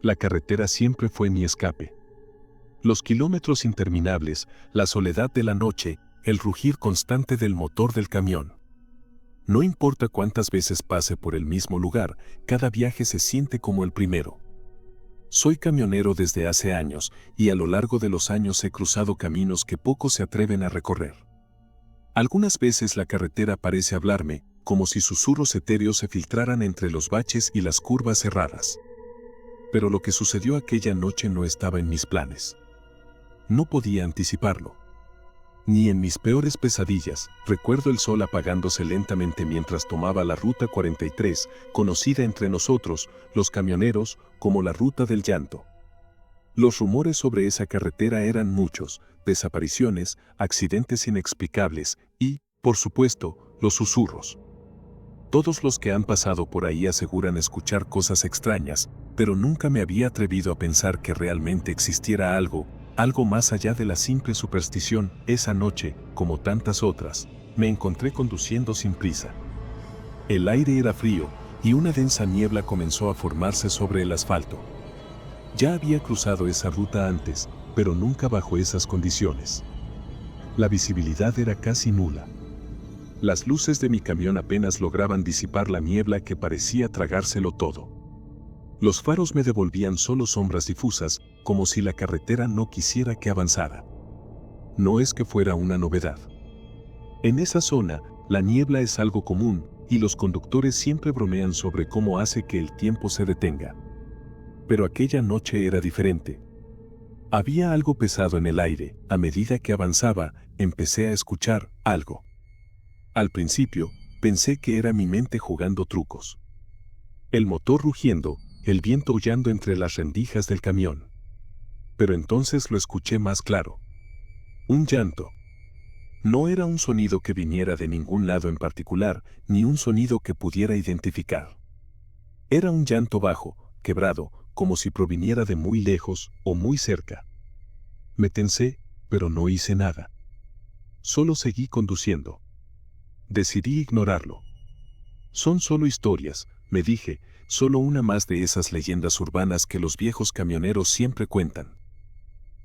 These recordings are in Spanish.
La carretera siempre fue mi escape. Los kilómetros interminables, la soledad de la noche, el rugir constante del motor del camión. No importa cuántas veces pase por el mismo lugar, cada viaje se siente como el primero. Soy camionero desde hace años y a lo largo de los años he cruzado caminos que pocos se atreven a recorrer. Algunas veces la carretera parece hablarme, como si susurros etéreos se filtraran entre los baches y las curvas cerradas. Pero lo que sucedió aquella noche no estaba en mis planes. No podía anticiparlo. Ni en mis peores pesadillas, recuerdo el sol apagándose lentamente mientras tomaba la Ruta 43, conocida entre nosotros, los camioneros, como la Ruta del Llanto. Los rumores sobre esa carretera eran muchos: desapariciones, accidentes inexplicables y, por supuesto, los susurros. Todos los que han pasado por ahí aseguran escuchar cosas extrañas, pero nunca me había atrevido a pensar que realmente existiera algo más allá de la simple superstición. Esa noche, como tantas otras, me encontré conduciendo sin prisa. El aire era frío y una densa niebla comenzó a formarse sobre el asfalto. Ya había cruzado esa ruta antes, pero nunca bajo esas condiciones. La visibilidad era casi nula. Las luces de mi camión apenas lograban disipar la niebla que parecía tragárselo todo. Los faros me devolvían solo sombras difusas, como si la carretera no quisiera que avanzara. No es que fuera una novedad. En esa zona, la niebla es algo común, y los conductores siempre bromean sobre cómo hace que el tiempo se detenga. Pero aquella noche era diferente. Había algo pesado en el aire. A medida que avanzaba, empecé a escuchar algo. Al principio, pensé que era mi mente jugando trucos. El motor rugiendo, el viento aullando entre las rendijas del camión. Pero entonces lo escuché más claro. Un llanto. No era un sonido que viniera de ningún lado en particular, ni un sonido que pudiera identificar. Era un llanto bajo, quebrado, como si proviniera de muy lejos o muy cerca. Me tensé, pero no hice nada. Solo seguí conduciendo. Decidí ignorarlo. Son solo historias, me dije, solo una más de esas leyendas urbanas que los viejos camioneros siempre cuentan.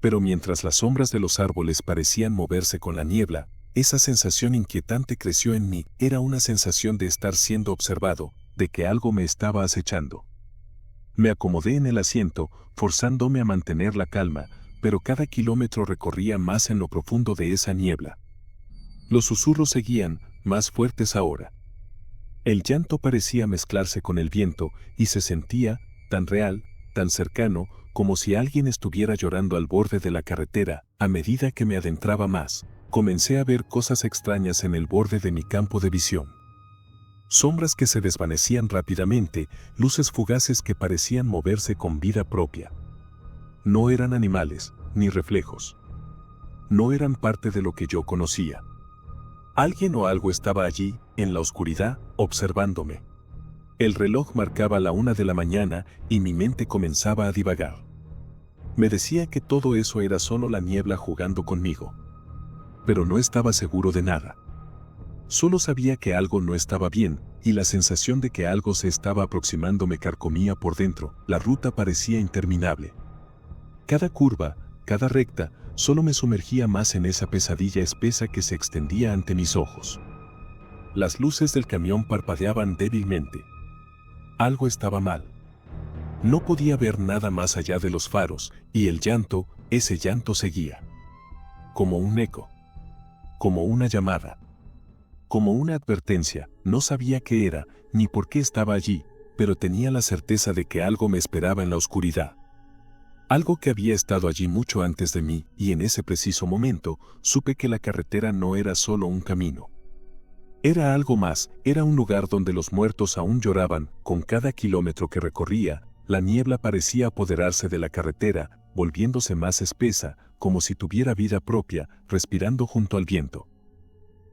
Pero mientras las sombras de los árboles parecían moverse con la niebla, esa sensación inquietante creció en mí. Era una sensación de estar siendo observado, de que algo me estaba acechando. Me acomodé en el asiento, forzándome a mantener la calma, pero cada kilómetro recorría más en lo profundo de esa niebla. Los susurros seguían, más fuertes ahora. El llanto parecía mezclarse con el viento y se sentía tan real, tan cercano, como si alguien estuviera llorando al borde de la carretera. A medida que me adentraba más, comencé a ver cosas extrañas en el borde de mi campo de visión. Sombras que se desvanecían rápidamente, luces fugaces que parecían moverse con vida propia. No eran animales, ni reflejos. No eran parte de lo que yo conocía. Alguien o algo estaba allí, en la oscuridad, observándome. El reloj marcaba la 1 de la mañana y mi mente comenzaba a divagar. Me decía que todo eso era solo la niebla jugando conmigo. Pero no estaba seguro de nada. Solo sabía que algo no estaba bien, y la sensación de que algo se estaba aproximando me carcomía por dentro. La ruta parecía interminable. Cada curva, cada recta, solo me sumergía más en esa pesadilla espesa que se extendía ante mis ojos. Las luces del camión parpadeaban débilmente. Algo estaba mal. No podía ver nada más allá de los faros, y el llanto, ese llanto seguía. Como un eco. Como una llamada. Como una advertencia. No sabía qué era, ni por qué estaba allí, pero tenía la certeza de que algo me esperaba en la oscuridad. Algo que había estado allí mucho antes de mí, y en ese preciso momento, supe que la carretera no era solo un camino. Era algo más, era un lugar donde los muertos aún lloraban. Con cada kilómetro que recorría, la niebla parecía apoderarse de la carretera, volviéndose más espesa, como si tuviera vida propia, respirando junto al viento.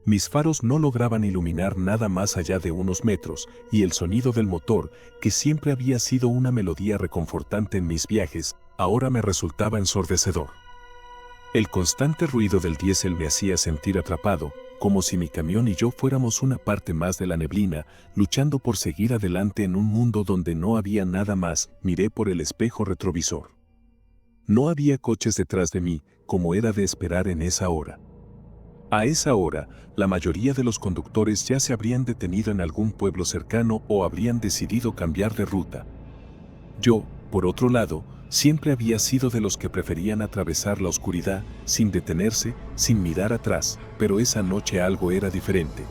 Mis faros no lograban iluminar nada más allá de unos metros, y el sonido del motor, que siempre había sido una melodía reconfortante en mis viajes, ahora me resultaba ensordecedor. El constante ruido del diésel me hacía sentir atrapado, como si mi camión y yo fuéramos una parte más de la neblina, luchando por seguir adelante en un mundo donde no había nada más. Miré por el espejo retrovisor. No había coches detrás de mí, como era de esperar en esa hora. A esa hora, la mayoría de los conductores ya se habrían detenido en algún pueblo cercano o habrían decidido cambiar de ruta. Yo, por otro lado, siempre había sido de los que preferían atravesar la oscuridad, sin detenerse, sin mirar atrás, pero esa noche algo era diferente.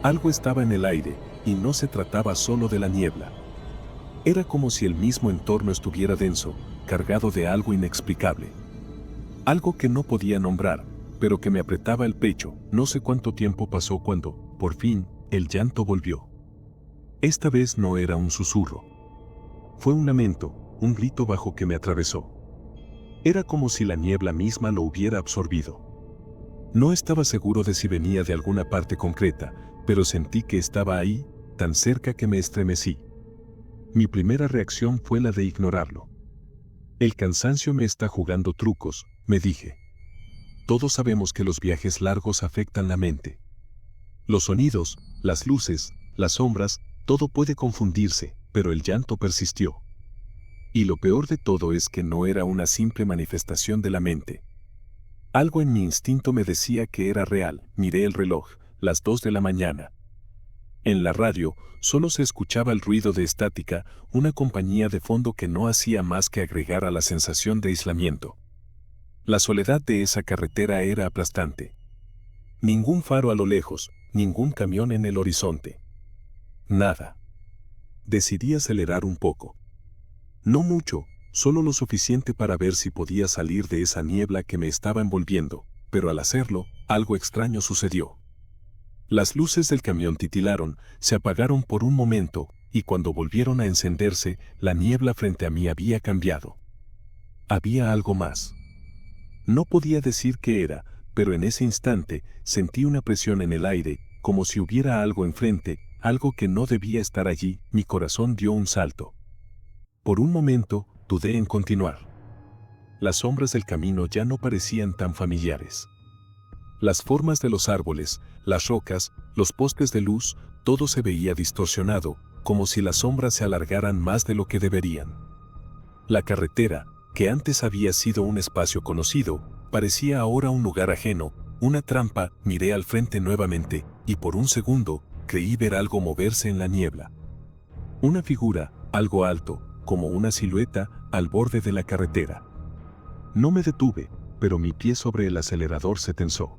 Algo estaba en el aire, y no se trataba solo de la niebla. Era como si el mismo entorno estuviera denso, cargado de algo inexplicable. Algo que no podía nombrar, pero que me apretaba el pecho. No sé cuánto tiempo pasó cuando, por fin, el llanto volvió. Esta vez no era un susurro. Fue un lamento, un grito bajo que me atravesó. Era como si la niebla misma lo hubiera absorbido. No estaba seguro de si venía de alguna parte concreta, pero sentí que estaba ahí, tan cerca que me estremecí. Mi primera reacción fue la de ignorarlo. El cansancio me está jugando trucos, me dije. Todos sabemos que los viajes largos afectan la mente. Los sonidos, las luces, las sombras, todo puede confundirse, pero el llanto persistió. Y lo peor de todo es que no era una simple manifestación de la mente. Algo en mi instinto me decía que era real. Miré el reloj, las 2 de la mañana. En la radio, solo se escuchaba el ruido de estática, una compañía de fondo que no hacía más que agregar a la sensación de aislamiento. La soledad de esa carretera era aplastante. Ningún faro a lo lejos, ningún camión en el horizonte. Nada. Decidí acelerar un poco. No mucho, solo lo suficiente para ver si podía salir de esa niebla que me estaba envolviendo, pero al hacerlo, algo extraño sucedió. Las luces del camión titilaron, se apagaron por un momento, y cuando volvieron a encenderse, la niebla frente a mí había cambiado. Había algo más. No podía decir qué era, pero en ese instante sentí una presión en el aire, como si hubiera algo enfrente, algo que no debía estar allí. Mi corazón dio un salto. Por un momento, dudé en continuar. Las sombras del camino ya no parecían tan familiares. Las formas de los árboles, las rocas, los postes de luz, todo se veía distorsionado, como si las sombras se alargaran más de lo que deberían. La carretera, que antes había sido un espacio conocido, parecía ahora un lugar ajeno, una trampa. Miré al frente nuevamente, y por un segundo, creí ver algo moverse en la niebla. Una figura, algo alto, como una silueta, al borde de la carretera. No me detuve, pero mi pie sobre el acelerador se tensó.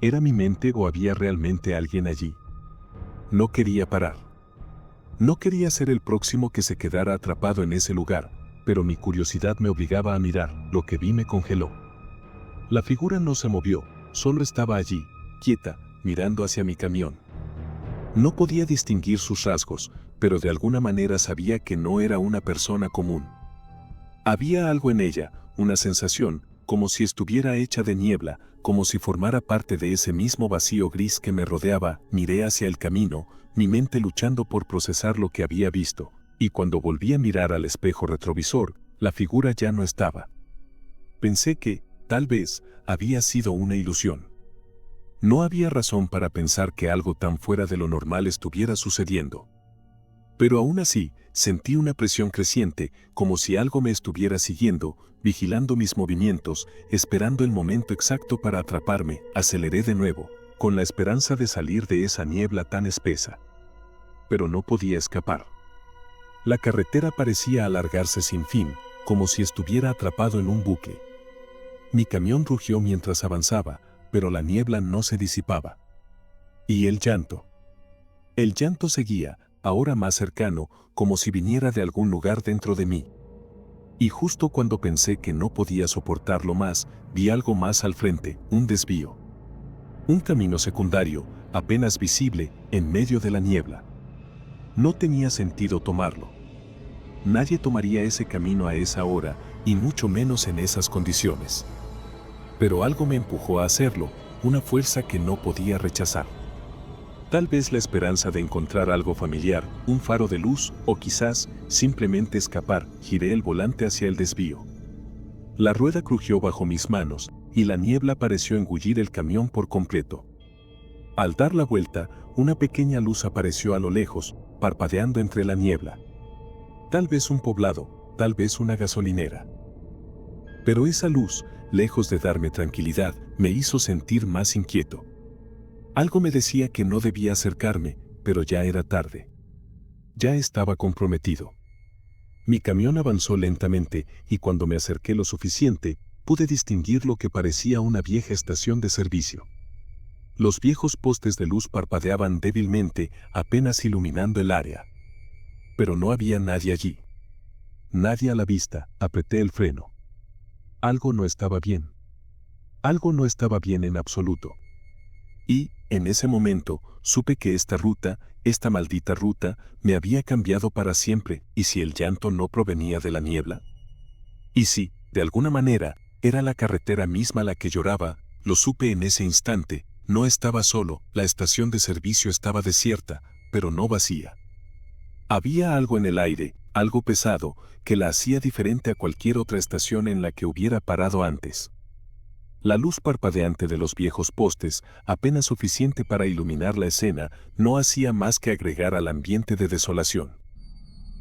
¿Era mi mente o había realmente alguien allí? No quería parar. No quería ser el próximo que se quedara atrapado en ese lugar, pero mi curiosidad me obligaba a mirar. Lo que vi me congeló. La figura no se movió, solo estaba allí, quieta, mirando hacia mi camión. No podía distinguir sus rasgos, pero de alguna manera sabía que no era una persona común. Había algo en ella, una sensación, como si estuviera hecha de niebla, como si formara parte de ese mismo vacío gris que me rodeaba. Miré hacia el camino, mi mente luchando por procesar lo que había visto, y cuando volví a mirar al espejo retrovisor, la figura ya no estaba. Pensé que, tal vez, había sido una ilusión. No había razón para pensar que algo tan fuera de lo normal estuviera sucediendo. Pero aún así, sentí una presión creciente, como si algo me estuviera siguiendo, vigilando mis movimientos, esperando el momento exacto para atraparme. Aceleré de nuevo, con la esperanza de salir de esa niebla tan espesa. Pero no podía escapar. La carretera parecía alargarse sin fin, como si estuviera atrapado en un bucle. Mi camión rugió mientras avanzaba, pero la niebla no se disipaba. Y el llanto. El llanto seguía, ahora más cercano, como si viniera de algún lugar dentro de mí. Y justo cuando pensé que no podía soportarlo más, vi algo más al frente, un desvío. Un camino secundario, apenas visible, en medio de la niebla. No tenía sentido tomarlo. Nadie tomaría ese camino a esa hora, y mucho menos en esas condiciones. Pero algo me empujó a hacerlo, una fuerza que no podía rechazar. Tal vez la esperanza de encontrar algo familiar, un faro de luz, o quizás, simplemente escapar. Giré el volante hacia el desvío. La rueda crujió bajo mis manos, y la niebla pareció engullir el camión por completo. Al dar la vuelta, una pequeña luz apareció a lo lejos, parpadeando entre la niebla. Tal vez un poblado, tal vez una gasolinera. Pero esa luz, lejos de darme tranquilidad, me hizo sentir más inquieto. Algo me decía que no debía acercarme, pero ya era tarde. Ya estaba comprometido. Mi camión avanzó lentamente y cuando me acerqué lo suficiente, pude distinguir lo que parecía una vieja estación de servicio. Los viejos postes de luz parpadeaban débilmente, apenas iluminando el área. Pero no había nadie allí. Nadie a la vista. Apreté el freno. Algo no estaba bien. Algo no estaba bien en absoluto. Y, en ese momento, supe que esta maldita ruta, me había cambiado para siempre. ¿Y si el llanto no provenía de la niebla? ¿Y si, de alguna manera, era la carretera misma la que lloraba? Lo supe en ese instante. No estaba solo, la estación de servicio estaba desierta, pero no vacía. Había algo en el aire, algo pesado, que la hacía diferente a cualquier otra estación en la que hubiera parado antes. La luz parpadeante de los viejos postes, apenas suficiente para iluminar la escena, no hacía más que agregar al ambiente de desolación.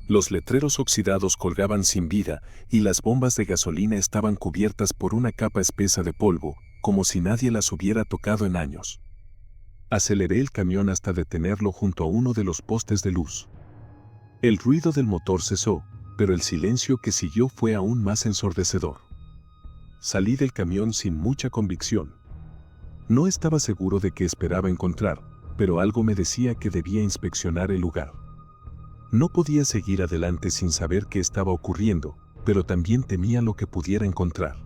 Los letreros oxidados colgaban sin vida y las bombas de gasolina estaban cubiertas por una capa espesa de polvo, como si nadie las hubiera tocado en años. Aceleré el camión hasta detenerlo junto a uno de los postes de luz. El ruido del motor cesó, pero el silencio que siguió fue aún más ensordecedor. Salí del camión sin mucha convicción. No estaba seguro de qué esperaba encontrar, pero algo me decía que debía inspeccionar el lugar. No podía seguir adelante sin saber qué estaba ocurriendo, pero también temía lo que pudiera encontrar.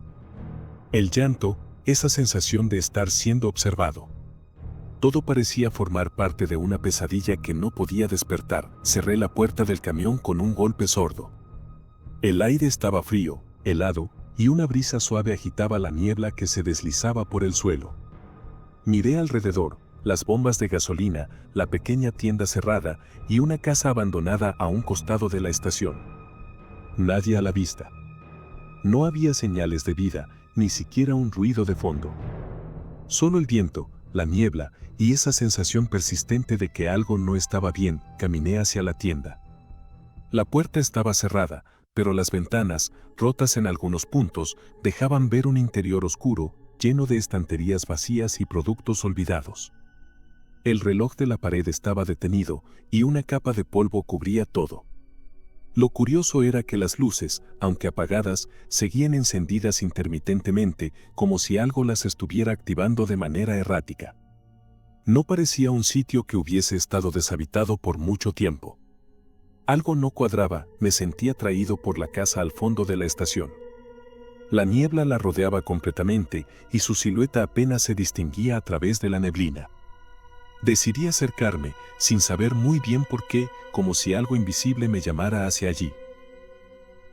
El llanto, esa sensación de estar siendo observado. Todo parecía formar parte de una pesadilla que no podía despertar. Cerré la puerta del camión con un golpe sordo. El aire estaba frío, helado, y una brisa suave agitaba la niebla que se deslizaba por el suelo. Miré alrededor, las bombas de gasolina, la pequeña tienda cerrada y una casa abandonada a un costado de la estación. Nadie a la vista. No había señales de vida, ni siquiera un ruido de fondo. Solo el viento, la niebla y esa sensación persistente de que algo no estaba bien. Caminé hacia la tienda. La puerta estaba cerrada, pero las ventanas, rotas en algunos puntos, dejaban ver un interior oscuro, lleno de estanterías vacías y productos olvidados. El reloj de la pared estaba detenido y una capa de polvo cubría todo. Lo curioso era que las luces, aunque apagadas, seguían encendidas intermitentemente, como si algo las estuviera activando de manera errática. No parecía un sitio que hubiese estado deshabitado por mucho tiempo. Algo no cuadraba, me sentí atraído por la casa al fondo de la estación. La niebla la rodeaba completamente y su silueta apenas se distinguía a través de la neblina. Decidí acercarme, sin saber muy bien por qué, como si algo invisible me llamara hacia allí.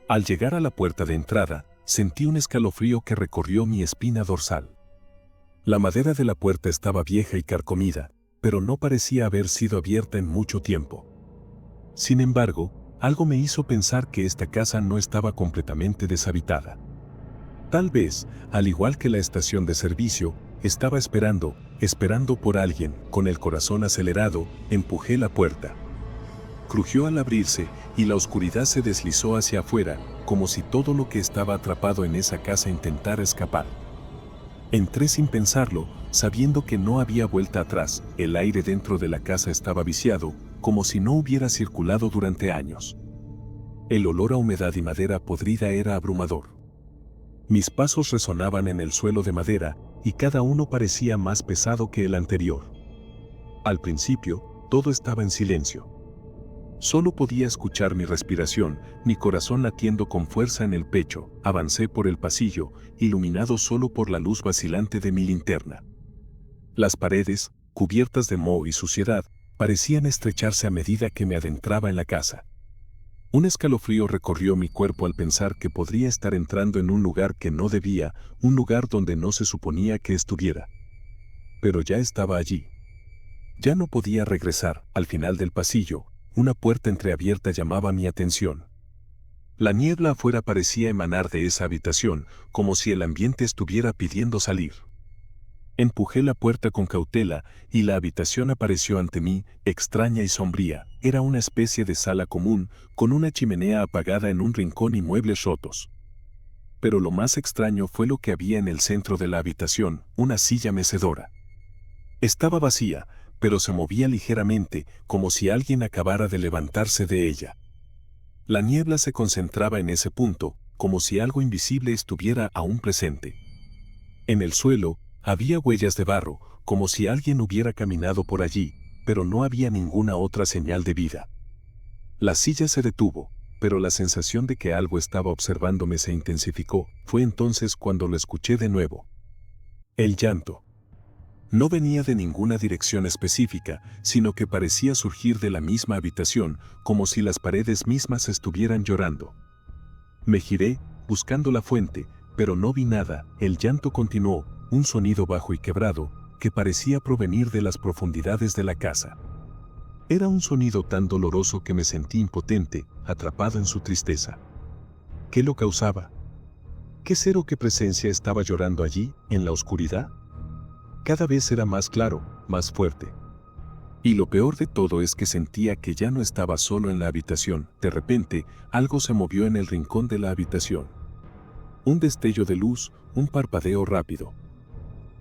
Al llegar a la puerta de entrada, sentí un escalofrío que recorrió mi espina dorsal. La madera de la puerta estaba vieja y carcomida, pero no parecía haber sido abierta en mucho tiempo. Sin embargo, algo me hizo pensar que esta casa no estaba completamente deshabitada. Tal vez, al igual que la estación de servicio, estaba esperando por alguien. Con el corazón acelerado, empujé la puerta. Crujió al abrirse y la oscuridad se deslizó hacia afuera, como si todo lo que estaba atrapado en esa casa intentara escapar. Entré sin pensarlo, sabiendo que no había vuelta atrás. El aire dentro de la casa estaba viciado, como si no hubiera circulado durante años. El olor a humedad y madera podrida era abrumador. Mis pasos resonaban en el suelo de madera, y cada uno parecía más pesado que el anterior. Al principio, todo estaba en silencio. Solo podía escuchar mi respiración, mi corazón latiendo con fuerza en el pecho. Avancé por el pasillo, iluminado solo por la luz vacilante de mi linterna. Las paredes, cubiertas de moho y suciedad, parecían estrecharse a medida que me adentraba en la casa. Un escalofrío recorrió mi cuerpo al pensar que podría estar entrando en un lugar que no debía, un lugar donde no se suponía que estuviera. Pero ya estaba allí. Ya no podía regresar. Al final del pasillo, una puerta entreabierta llamaba mi atención. La niebla afuera parecía emanar de esa habitación, como si el ambiente estuviera pidiendo salir. Empujé la puerta con cautela y la habitación apareció ante mí, extraña y sombría. Era una especie de sala común, con una chimenea apagada en un rincón y muebles rotos. Pero lo más extraño fue lo que había en el centro de la habitación, una silla mecedora. Estaba vacía, pero se movía ligeramente, como si alguien acabara de levantarse de ella. La niebla se concentraba en ese punto, como si algo invisible estuviera aún presente. En el suelo, había huellas de barro, como si alguien hubiera caminado por allí, pero no había ninguna otra señal de vida. La silla se detuvo, pero la sensación de que algo estaba observándome se intensificó. Fue entonces cuando lo escuché de nuevo. El llanto. No venía de ninguna dirección específica, sino que parecía surgir de la misma habitación, como si las paredes mismas estuvieran llorando. Me giré, buscando la fuente, pero no vi nada. El llanto continuó, un sonido bajo y quebrado, que parecía provenir de las profundidades de la casa. Era un sonido tan doloroso que me sentí impotente, atrapado en su tristeza. ¿Qué lo causaba? ¿Qué ser o qué presencia estaba llorando allí, en la oscuridad? Cada vez era más claro, más fuerte. Y lo peor de todo es que sentía que ya no estaba solo en la habitación. De repente, algo se movió en el rincón de la habitación. Un destello de luz, un parpadeo rápido.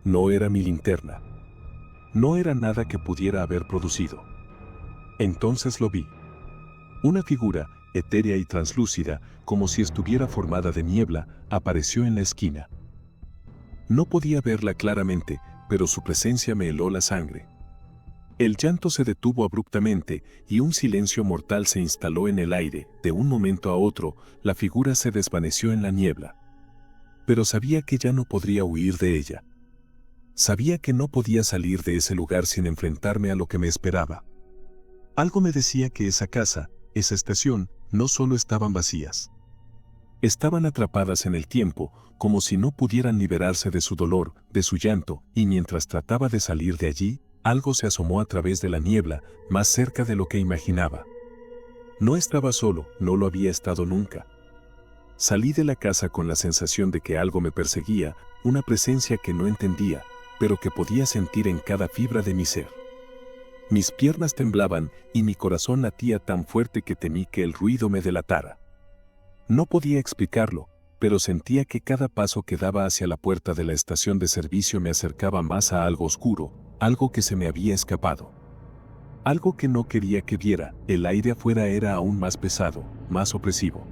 No era mi linterna. No era nada que pudiera haber producido. Entonces lo vi. Una figura, etérea y translúcida, como si estuviera formada de niebla, apareció en la esquina. No podía verla claramente, pero su presencia me heló la sangre. El llanto se detuvo abruptamente y un silencio mortal se instaló en el aire. De un momento a otro, la figura se desvaneció en la niebla. Pero sabía que ya no podría huir de ella. Sabía que no podía salir de ese lugar sin enfrentarme a lo que me esperaba. Algo me decía que esa casa, esa estación, no solo estaban vacías. Estaban atrapadas en el tiempo, como si no pudieran liberarse de su dolor, de su llanto, y mientras trataba de salir de allí, algo se asomó a través de la niebla, más cerca de lo que imaginaba. No estaba solo, no lo había estado nunca. Salí de la casa con la sensación de que algo me perseguía, una presencia que no entendía, pero que podía sentir en cada fibra de mi ser. Mis piernas temblaban y mi corazón latía tan fuerte que temí que el ruido me delatara. No podía explicarlo, pero sentía que cada paso que daba hacia la puerta de la estación de servicio me acercaba más a algo oscuro, algo que se me había escapado. Algo que no quería que viera. El aire afuera era aún más pesado, más opresivo.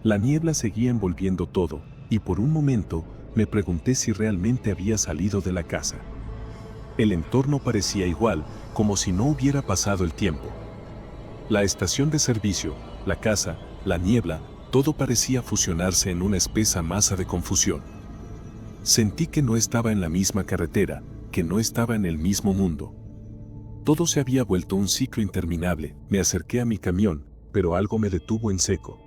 La niebla seguía envolviendo todo, y por un momento me pregunté si realmente había salido de la casa. El entorno parecía igual, como si no hubiera pasado el tiempo. La estación de servicio, la casa, la niebla, todo parecía fusionarse en una espesa masa de confusión. Sentí que no estaba en la misma carretera, que no estaba en el mismo mundo. Todo se había vuelto un ciclo interminable. Me acerqué a mi camión, pero algo me detuvo en seco.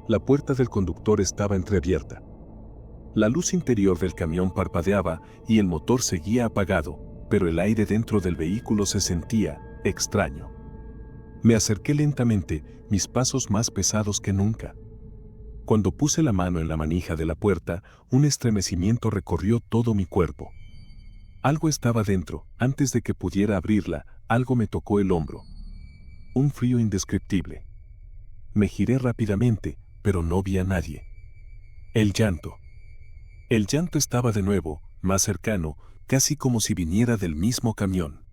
La puerta del conductor estaba entreabierta. La luz interior del camión parpadeaba y el motor seguía apagado, pero el aire dentro del vehículo se sentía extraño. Me acerqué lentamente, mis pasos más pesados que nunca. Cuando puse la mano en la manija de la puerta, un estremecimiento recorrió todo mi cuerpo. Algo estaba dentro. Antes de que pudiera abrirla, algo me tocó el hombro. Un frío indescriptible. Me giré rápidamente, pero no vi a nadie. El llanto. El llanto estaba de nuevo, más cercano, casi como si viniera del mismo camión.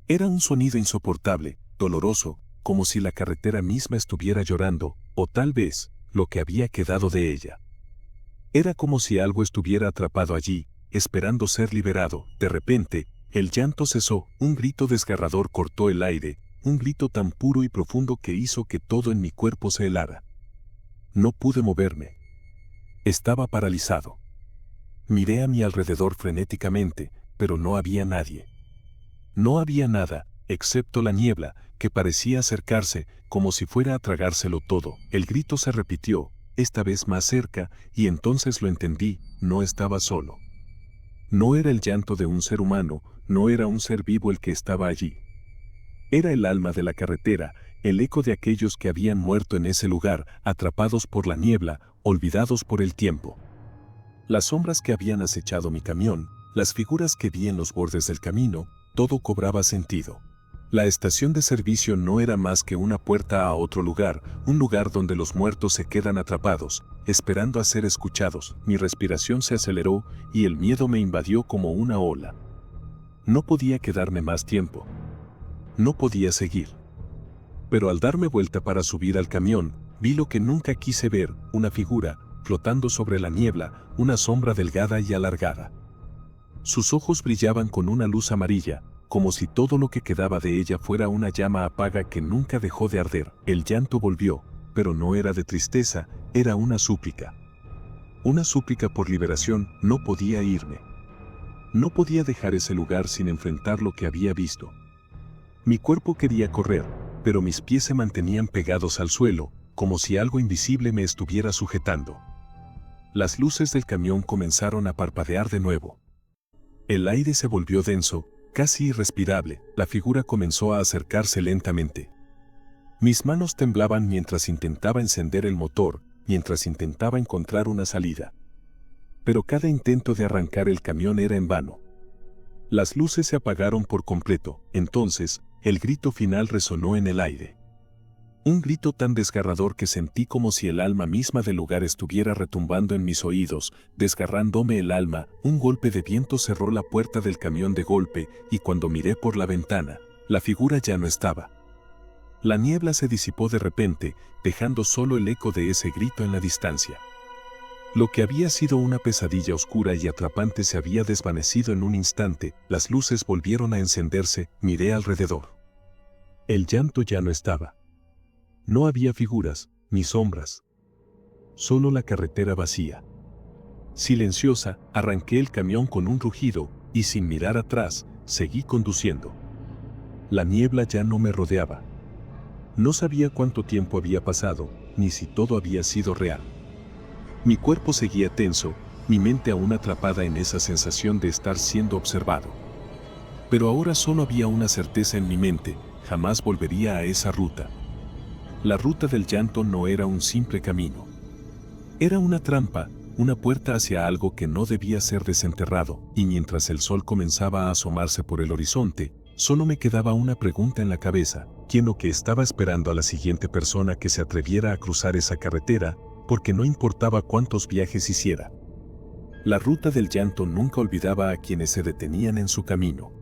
Era un sonido insoportable, doloroso, como si la carretera misma estuviera llorando, o tal vez, lo que había quedado de ella. Era como si algo estuviera atrapado allí, esperando ser liberado. De repente, el llanto cesó, un grito desgarrador cortó el aire, un grito tan puro y profundo que hizo que todo en mi cuerpo se helara. No pude moverme. Estaba paralizado. Miré a mi alrededor frenéticamente, pero no había nadie. No había nada, excepto la niebla, que parecía acercarse, como si fuera a tragárselo todo. El grito se repitió, esta vez más cerca, y entonces lo entendí, no estaba solo. No era el llanto de un ser humano, no era un ser vivo el que estaba allí. Era el alma de la carretera, el eco de aquellos que habían muerto en ese lugar, atrapados por la niebla, olvidados por el tiempo. Las sombras que habían acechado mi camión, las figuras que vi en los bordes del camino, todo cobraba sentido. La estación de servicio no era más que una puerta a otro lugar, un lugar donde los muertos se quedan atrapados, esperando a ser escuchados. Mi respiración se aceleró y el miedo me invadió como una ola. No podía quedarme más tiempo. No podía seguir. Pero al darme vuelta para subir al camión, vi lo que nunca quise ver, una figura, flotando sobre la niebla, una sombra delgada y alargada. Sus ojos brillaban con una luz amarilla, como si todo lo que quedaba de ella fuera una llama apaga que nunca dejó de arder. El llanto volvió, pero no era de tristeza, era una súplica. Una súplica por liberación. No podía irme. No podía dejar ese lugar sin enfrentar lo que había visto. Mi cuerpo quería correr, pero mis pies se mantenían pegados al suelo, como si algo invisible me estuviera sujetando. Las luces del camión comenzaron a parpadear de nuevo. El aire se volvió denso, casi irrespirable. La figura comenzó a acercarse lentamente. Mis manos temblaban mientras intentaba encender el motor, mientras intentaba encontrar una salida. Pero cada intento de arrancar el camión era en vano. Las luces se apagaron por completo. Entonces, el grito final resonó en el aire. Un grito tan desgarrador que sentí como si el alma misma del lugar estuviera retumbando en mis oídos, desgarrándome el alma. Un golpe de viento cerró la puerta del camión de golpe, y cuando miré por la ventana, la figura ya no estaba. La niebla se disipó de repente, dejando solo el eco de ese grito en la distancia. Lo que había sido una pesadilla oscura y atrapante se había desvanecido en un instante. Las luces volvieron a encenderse. Miré alrededor. El llanto ya no estaba. No había figuras, ni sombras. Solo la carretera vacía. Silenciosa, arranqué el camión con un rugido, y sin mirar atrás, seguí conduciendo. La niebla ya no me rodeaba. No sabía cuánto tiempo había pasado, ni si todo había sido real. Mi cuerpo seguía tenso, mi mente aún atrapada en esa sensación de estar siendo observado. Pero ahora solo había una certeza en mi mente: jamás volvería a esa ruta. La ruta del llanto no era un simple camino. Era una trampa, una puerta hacia algo que no debía ser desenterrado, y mientras el sol comenzaba a asomarse por el horizonte, solo me quedaba una pregunta en la cabeza: ¿quién o qué estaba esperando a la siguiente persona que se atreviera a cruzar esa carretera? Porque no importaba cuántos viajes hiciera. La ruta del llanto nunca olvidaba a quienes se detenían en su camino.